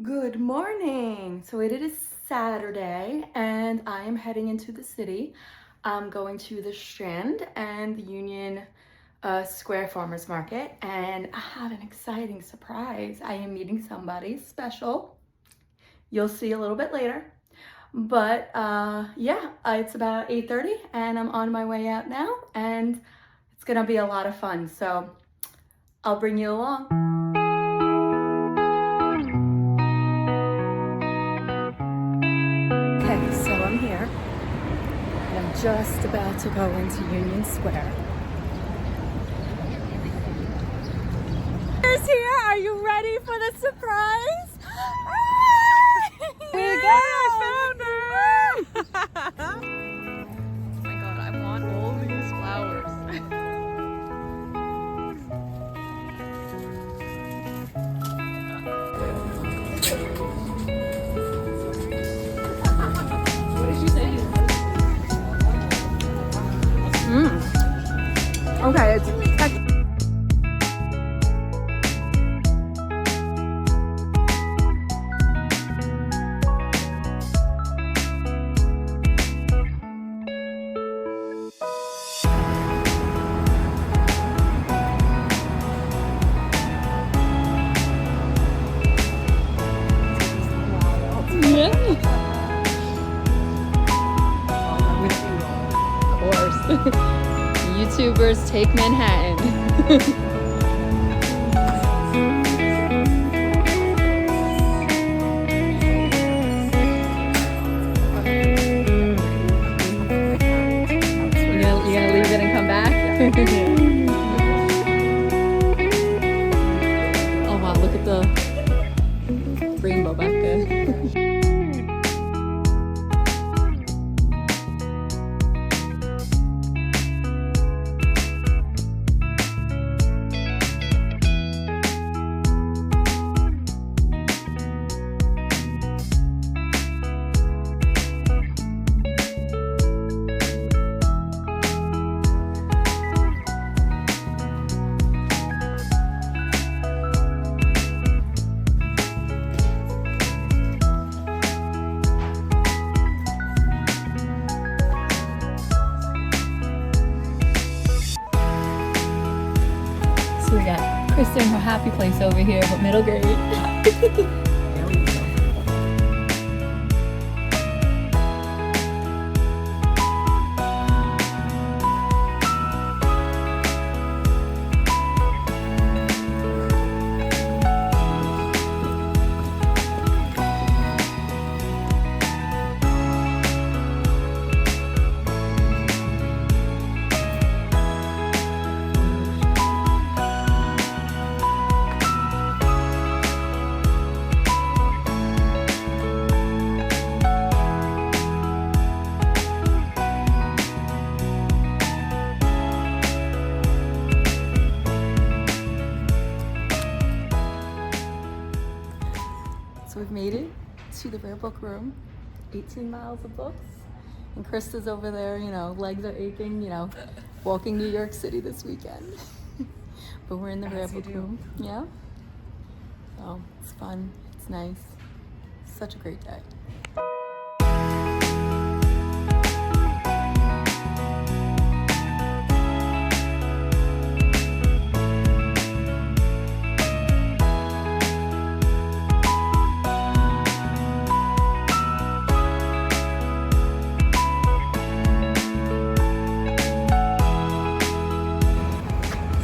Good morning. So it is Saturday and I am heading into the city. I'm going to the Strand and the Union Square Farmers Market, and I have an exciting surprise. I am meeting somebody special. You'll see a little bit later. But yeah, it's about 8:30 and I'm on my way out now, and it's gonna be a lot of fun. So I'll bring you along. Okay, so I'm here. And I'm just about to go into Union Square. Here's here. Are you ready for the surprise? Here we go. Found her. Oh my god, I want all these flowers. What did you say? Okay, it's Of course. YouTubers take Manhattan. You gonna leave it and come back? Oh wow, look at the rainbow back there. So we got Krista in her happy place over here, but middle grade. So we've made it to the rare book room, 18 miles of books. And Krista's over there, legs are aching, walking New York City this weekend. But we're in the rare book room. Yeah. So it's fun, it's nice. Such a great day.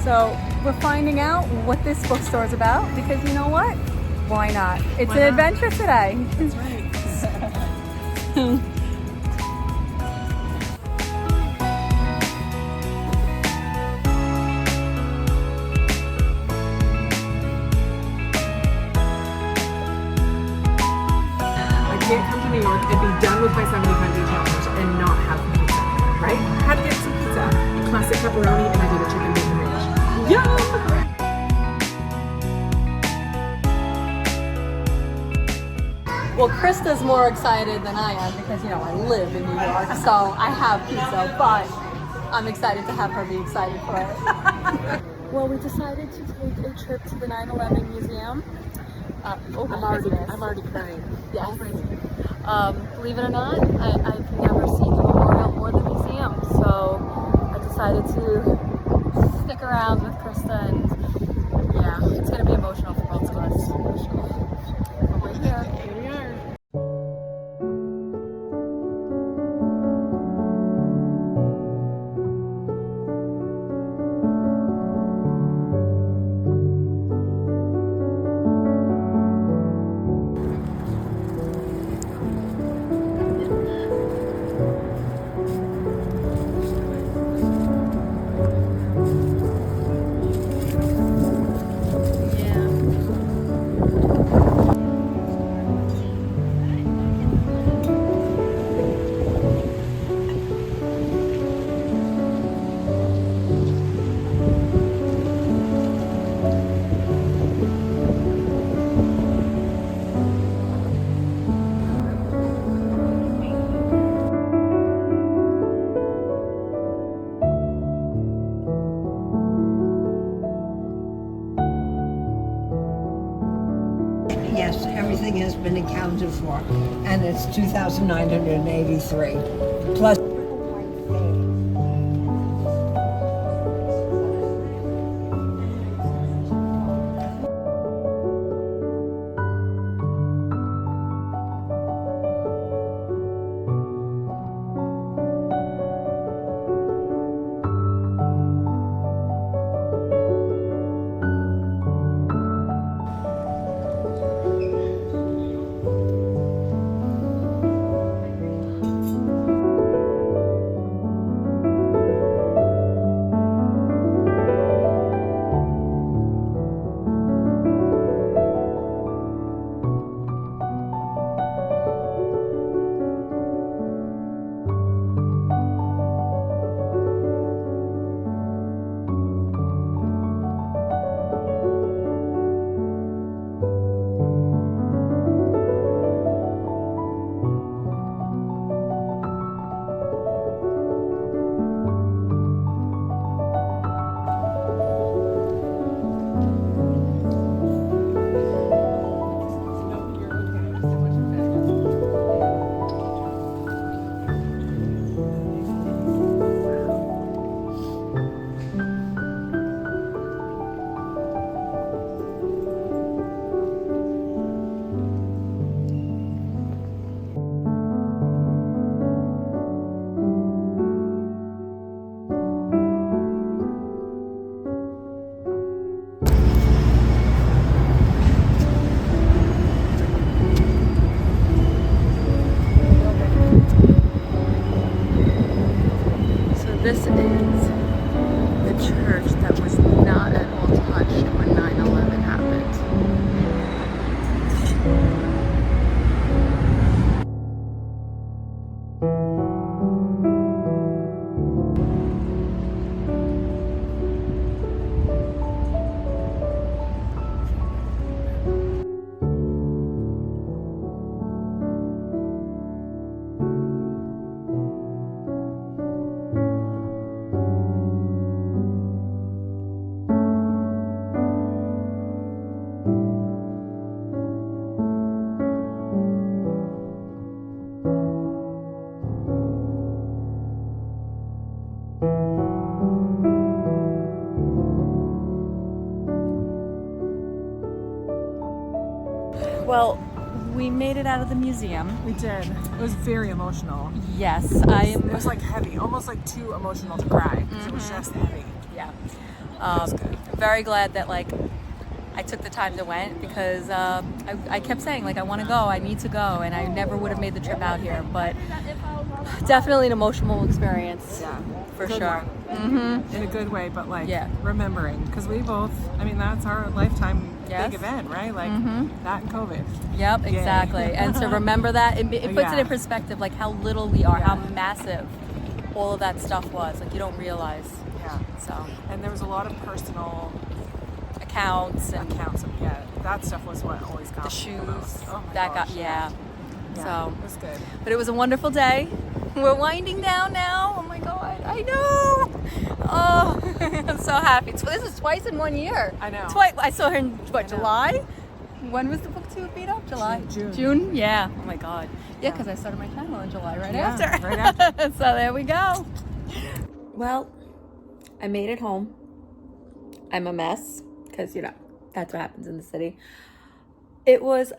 So we're finding out what this bookstore is about, because you know what? Why not? It's an adventure today. That's right. I can't come to New York and be done with my 75-day challenge and not have pizza, right? Had to get some pizza. Classic pepperoni, and I did a chicken bacon ranch. Yum! Well, Krista's more excited than I am because, I live in New York, so I have pizza, but I'm excited to have her be excited for it. Well, we decided to take a trip to the 9/11 museum. I'm already crying. Yes. Believe it or not, I've never seen the memorial or the museum, so I decided to stick around with Krista, and yeah, it's going to be emotional for both of us. But we're here. Here we are. Yes, everything has been accounted for, and it's 2,983 plus. This is the church that was not at all touched when 9/11 happened. Well, we made it out of the museum. We did. It was very emotional. Yes, It was like heavy, almost like too emotional to cry. It was just heavy. Yeah. good. Very glad that I took the time to went because I kept saying I want to go, I need to go, and I never would have made the trip out here. But definitely an emotional experience. Yeah, for good sure. one. In a good way, but Yeah. remembering, because we both, that's our lifetime Yes. big event, right? That and COVID. Yep, Yay. exactly. And to remember that, it puts it Yeah. in perspective, how little we are, how Yeah. massive all of that stuff was. You don't realize. Yeah. So And there was a lot of personal accounts and accounts of, that stuff was what always got the me shoes the most. Oh my that gosh, got, yeah. So it was good. but it was a wonderful day. We're winding down now. Oh my God, I know. Oh, I'm so happy. This is twice in 1 year. I know. Twice. I saw her in I know. July. When was the 2 feet up? July? June. Yeah. Oh my God. Yeah, because I started my channel in July right Yeah, after. right after. So there we go. Well, I made it home. I'm a mess because, you know, that's what happens in the city. It was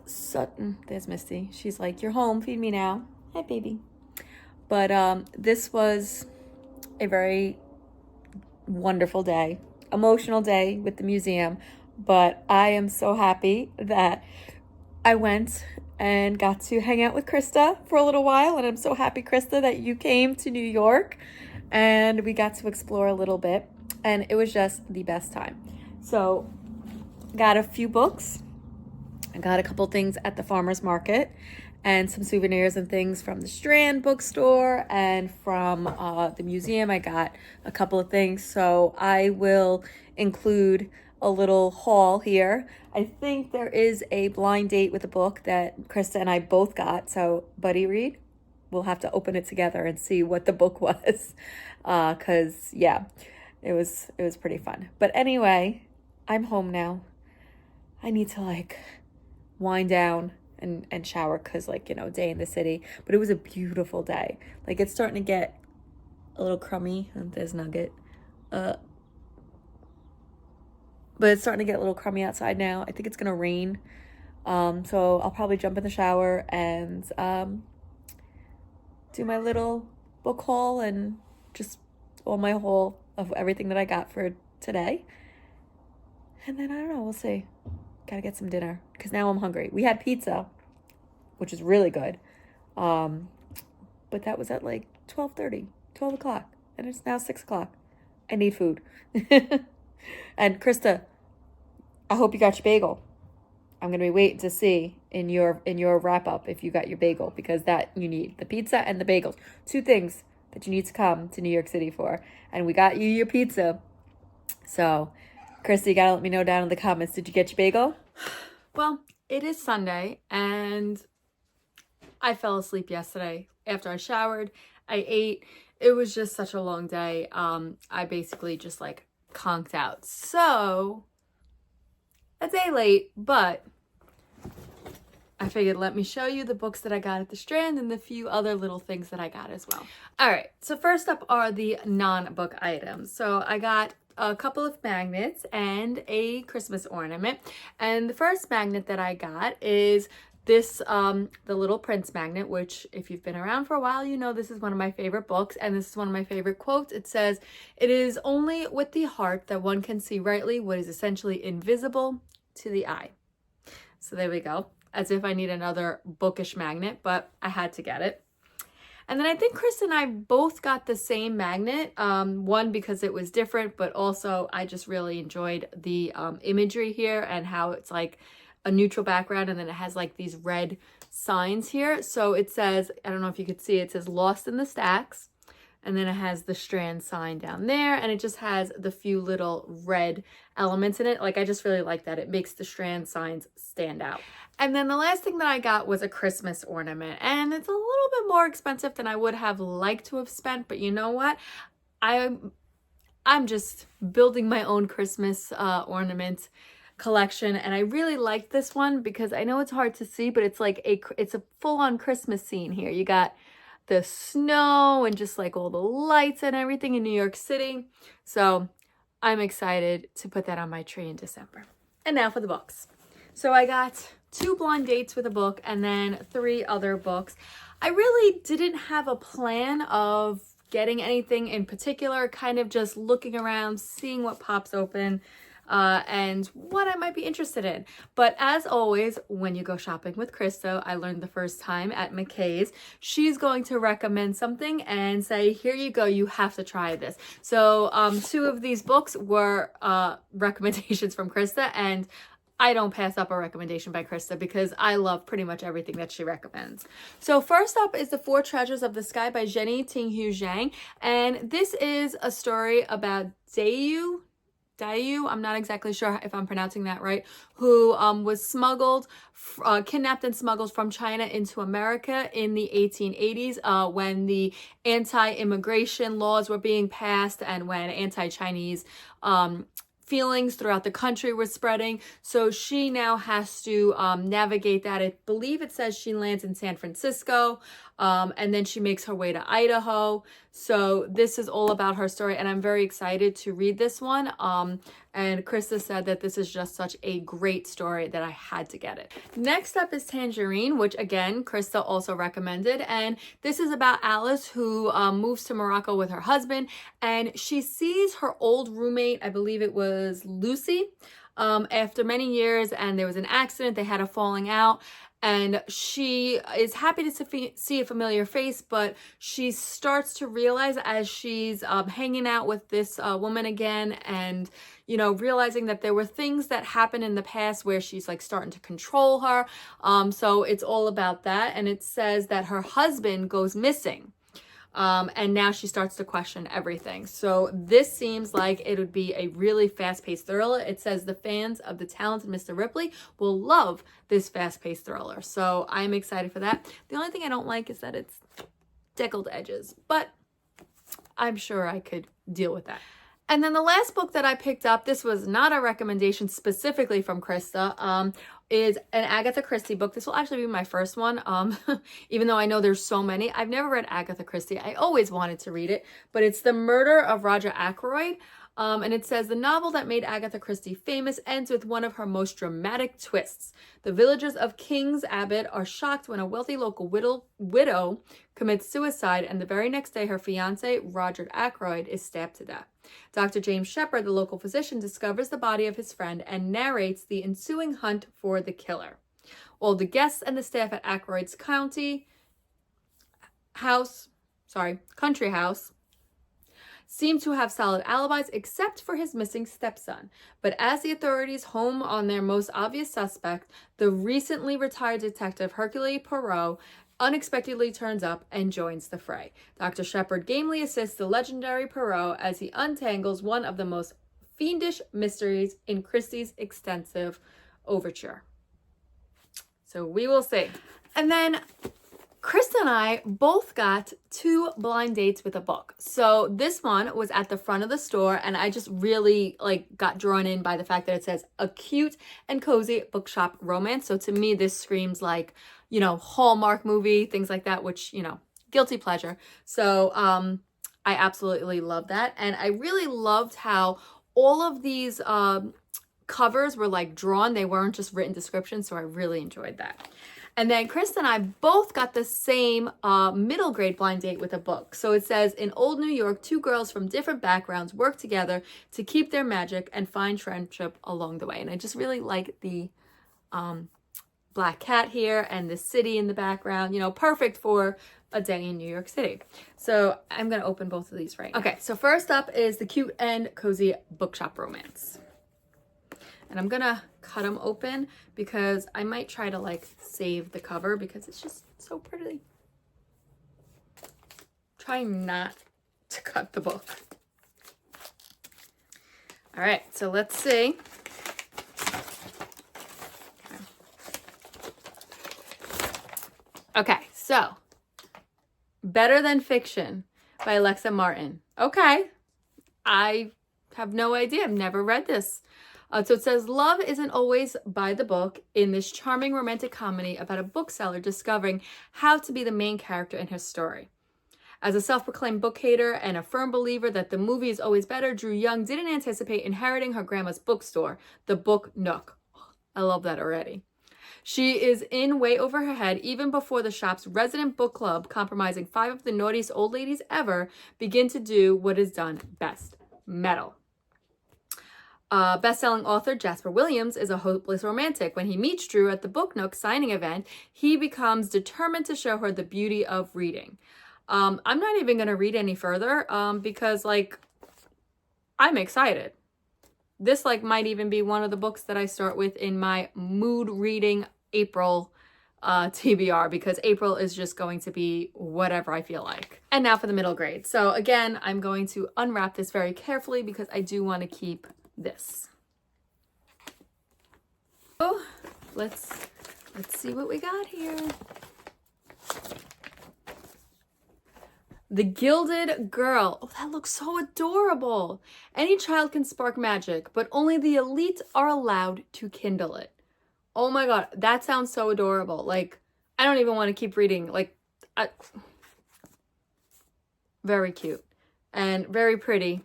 there's Misty. She's like, "You're home, feed me now." Hi, baby. But this was a very wonderful day, emotional day with the museum. But I am so happy that I went and got to hang out with Krista for a little while. And I'm so happy, Krista, that you came to New York and we got to explore a little bit. And it was just the best time. So, got a few books. I got a couple things at the farmer's market and some souvenirs and things from the Strand bookstore and from the museum. I got a couple of things, so I will include a little haul here. I think there is a blind date with a book that Krista and I both got, so buddy read. We'll have to open it together and see what the book was, because yeah, it was pretty fun. But anyway, I'm home now. I need to wind down and shower because day in the city. But it was a beautiful day. It's starting to get a little crummy. There's Nugget. But it's starting to get a little crummy outside now. I think it's gonna rain. So I'll probably jump in the shower and do my little book haul and just all my haul of everything that I got for today. And then I don't know, we'll see. Gotta get some dinner because now I'm hungry. We had pizza, which is really good. But that was at 12:30, 12 o'clock. And it's now 6 o'clock. I need food. And Krista, I hope you got your bagel. I'm gonna be waiting to see in your wrap up if you got your bagel, because that you need the pizza and the bagels. 2 things that you need to come to New York City for. And we got you your pizza. So Krista, you gotta let me know down in the comments. Did you get your bagel? Well, it is Sunday, and I fell asleep yesterday after I showered. I ate. It was just such a long day. I basically just conked out. So, a day late, but I figured let me show you the books that I got at the Strand and the few other little things that I got as well. All right, so first up are the non-book items. So I got a couple of magnets and a Christmas ornament. And the first magnet that I got is this, the Little Prince magnet, which if you've been around for a while, you know this is one of my favorite books. And this is one of my favorite quotes. It says, "It is only with the heart that one can see rightly what is essentially invisible to the eye." So there we go. As if I need another bookish magnet, but I had to get it. And then I think Chris and I both got the same magnet, one because it was different, but also I just really enjoyed the imagery here and how it's a neutral background and then it has these red signs here. So it says, I don't know if you could see, it says "Lost in the Stacks." And then it has the Strand sign down there, and it just has the few little red elements in it. I just really like that. It makes the Strand signs stand out. And then the last thing that I got was a Christmas ornament, and it's a little bit more expensive than I would have liked to have spent, but you know what? I'm just building my own Christmas ornament collection, and I really like this one because I know it's hard to see, but it's it's a full-on Christmas scene here. You got the snow and just all the lights and everything in New York City. So I'm excited to put that on my tree in December. And now for the books. So I got 2 blind dates with a book and then 3 other books. I really didn't have a plan of getting anything in particular, kind of just looking around, seeing what pops open. And what I might be interested in. But as always, when you go shopping with Krista, I learned the first time at McKay's, she's going to recommend something and say, "Here you go, you have to try this." So 2 of these books were recommendations from Krista, and I don't pass up a recommendation by Krista because I love pretty much everything that she recommends. So first up is The 4 Treasures of the Sky by Jenny Ting-Hu Zhang. And this is a story about Dayu, I'm not exactly sure if I'm pronouncing that right, who was kidnapped and smuggled from China into America in the 1880s when the anti-immigration laws were being passed and when anti-Chinese feelings throughout the country were spreading. So she now has to navigate that. I believe it says she lands in San Francisco, and then she makes her way to Idaho. So this is all about her story, and I'm very excited to read this one. And Krista said that this is just such a great story that I had to get it. Next up is Tangerine, which again, Krista also recommended. And this is about Alice, who moves to Morocco with her husband, and she sees her old roommate, I believe it was Lucy, after many years, and there was an accident. They had a falling out. And she is happy to see a familiar face, but she starts to realize as she's hanging out with this woman again, and, you know, realizing that there were things that happened in the past where she's like starting to control her. So it's all about that. And it says that her husband goes missing. And now she starts to question everything. So this seems like it would be a really fast-paced thriller. It says the fans of the talented Mr. Ripley will love this fast-paced thriller. So I'm excited for that. The only thing I don't like is that it's deckled edges, but I'm sure I could deal with that. And then the last book that I picked up, this was not a recommendation specifically from Krista, is an Agatha Christie book. This will actually be my first one, even though I know there's so many. I've never read Agatha Christie. I always wanted to read it, but it's The Murder of Roger Ackroyd. And it says, the novel that made Agatha Christie famous ends with one of her most dramatic twists. The villagers of King's Abbot are shocked when a wealthy local widow commits suicide, and the very next day her fiancé, Roger Ackroyd, is stabbed to death. Dr. James Shepherd, the local physician, discovers the body of his friend and narrates the ensuing hunt for the killer. All the guests and the staff at Ackroyd's country house seem to have solid alibis except for his missing stepson. But as the authorities home on their most obvious suspect, the recently retired detective Hercule Poirot unexpectedly turns up and joins the fray. Dr. Shepherd gamely assists the legendary Poirot as he untangles one of the most fiendish mysteries in Christie's extensive overture. So we will see. And then Krista and I both got 2 blind dates with a book. So this one was at the front of the store, and I just really got drawn in by the fact that it says a cute and cozy bookshop romance. So to me, this screams like, you know, Hallmark movie, things like that, which, you know, guilty pleasure. So I absolutely love that. And I really loved how all of these covers were drawn. They weren't just written descriptions. So I really enjoyed that. And then Krista and I both got the same middle grade blind date with a book. So it says, in old New York, 2 girls from different backgrounds work together to keep their magic and find friendship along the way. And I just really like the black cat here and the city in the background, you know, perfect for a day in New York City. So I'm going to open both of these right now. Okay, so first up is the cute and cozy bookshop romance. And I'm gonna cut them open because I might try to save the cover because it's just so pretty. Try not to cut the book. All right, so let's see. Okay, so Better Than Fiction by Alexa Martin. Okay, I have no idea. I've never read this. So it says, love isn't always by the book in this charming romantic comedy about a bookseller discovering how to be the main character in his story. As a self-proclaimed book hater and a firm believer that the movie is always better, Drew Young didn't anticipate inheriting her grandma's bookstore, the Book Nook. I love that already. She is in way over her head even before the shop's resident book club, comprising 5 of the naughtiest old ladies ever, begin to do what is done best, meddle. Best-selling author Jasper Williams is a hopeless romantic. When he meets Drew at the Book Nook signing event, he becomes determined to show her the beauty of reading. I'm not even going to read any further because, I'm excited. This, might even be one of the books that I start with in my mood reading April TBR, because April is just going to be whatever I feel like. And now for the middle grade. So again, I'm going to unwrap this very carefully because I do want to keep this. Oh, let's see what we got here. The Gilded Girl. Oh, that looks so adorable. Any child can spark magic, but only the elite are allowed to kindle it. Oh my God, that sounds so adorable. Like, I don't even want to keep reading. Like, very cute and very pretty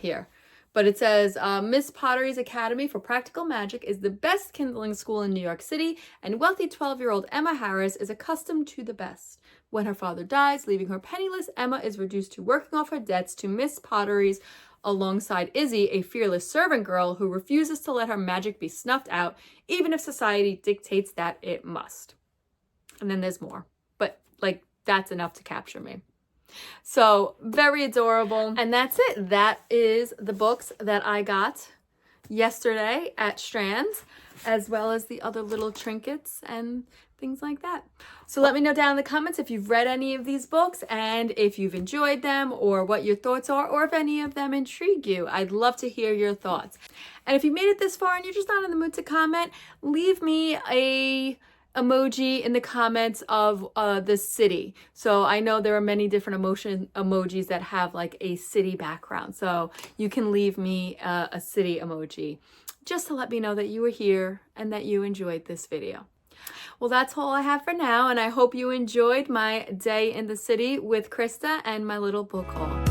here. But it says, Miss Pottery's Academy for Practical Magic is the best kindling school in New York City, and wealthy 12-year-old Emma Harris is accustomed to the best. When her father dies, leaving her penniless, Emma is reduced to working off her debts to Miss Pottery's alongside Izzy, a fearless servant girl who refuses to let her magic be snuffed out, even if society dictates that it must. And then there's more, but like that's enough to capture me. So very adorable. And that's it. That is the books that I got yesterday at Strand, as well as the other little trinkets and things like that. So let me know down in the comments if you've read any of these books and if you've enjoyed them or what your thoughts are, or if any of them intrigue you. I'd love to hear your thoughts. And if you made it this far and you're just not in the mood to comment, leave me a emoji in the comments of the city. So I know there are many different emojis that have like a city background. So you can leave me a city emoji just to let me know that you were here and that you enjoyed this video. Well, that's all I have for now, and I hope you enjoyed my day in the city with Krista and my little book haul.